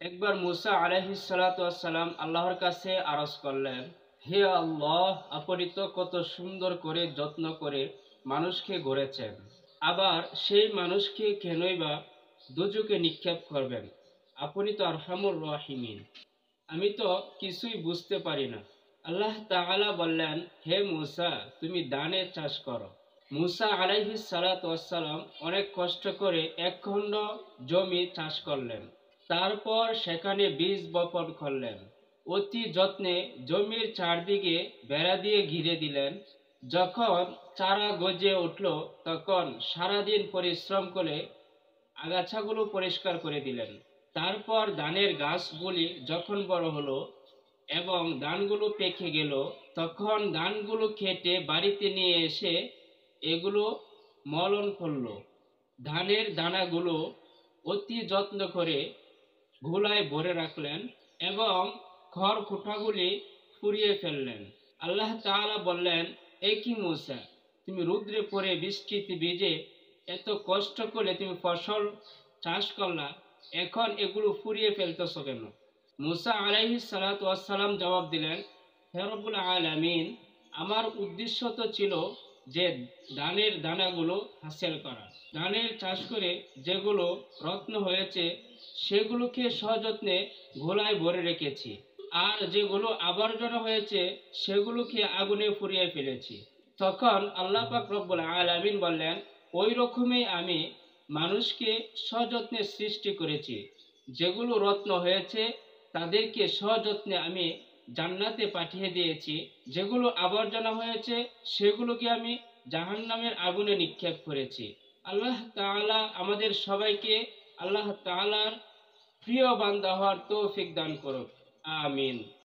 একবার মুসা আলাইহিস সালাতু ওয়াস সালাম আল্লাহর কাছে আরজ করলেন, হে আল্লাহ, আপনি তো কত সুন্দর করে যত্ন করে মানুষকে গড়েছেন, আবার সেই মানুষকে কেনই বা দুজকে নিক্ষেপ করবেন? আপনি তো আরহামুর রাহিমিন। আমি তো কিছুই বুঝতে পারি না। আল্লাহ তাআলা বললেন, হে মুসা, তুমি দানে চাষ করো। মুসা আলাইহিস সালাতু ওয়াস সালাম অনেক কষ্ট করে এক খণ্ড জমি চাষ করলেন। তারপর সেখানে বীজ বপন করলেন। অতি যত্নে জমির চারদিকে বেড়া দিয়ে ঘিরে দিলেন। যখন চারা গজে উঠল, তখন সারাদিন পরিশ্রম করে আগাছাগুলো পরিষ্কার করে দিলেন। তারপর ধানের গাছগুলি যখন বড় হলো এবং ধানগুলো পেকে গেল, তখন ধানগুলো কেটে বাড়িতে নিয়ে এসে এগুলো মলন করলো। ধানের দানাগুলো অতি যত্ন করে ঘুলায় ভরে রাখলেন এবং খড়কুটাগুলি ফুরিয়ে ফেললেন। আল্লাহ তাআলা বললেন, এ কি মুসা, তুমি রৌদ্রে পড়ে বৃষ্টিতে ভিজে এত কষ্ট করে তুমি ফসল চাষ করলা, এখন এগুলো ফুরিয়ে ফেলতেছ কেন? মুসা আলাইহিস সালাতু ওয়াস সালাম জবাব দিলেন, হে রব্বুল আলামিন, আমার উদ্দেশ্য তো ছিল যে ধানের দানাগুলো হাসিল করা। ধানের চাষ করে যেগুলো রত্ন হয়েছে সেগুলোকে সযত্নে গোলায় ভরে রেখেছি, আর যেগুলো আবর্জনা হয়েছে সেগুলোকে আগুনে পুড়িয়ে ফেলেছি। তখন আল্লাহ পাক রব্বুল আলামিন বললেন, ওই রকমই আমি মানুষকে সযত্নে সৃষ্টি করেছি। যেগুলো রত্ন হয়েছে তাদেরকে সযত্নে আমি জান্নাতে পাঠিয়ে দিয়েছি। যেগুলো আবর্জনা হয়েছে সেগুলোকে আমি জাহান্নামের আগুনে নিক্ষেপ করেছি। আল্লাহ তাআলা আমাদের সবাইকে আল্লাহ তাআলার প্রিয় বান্দা হওয়ার তৌফিক দান করুক। আমিন।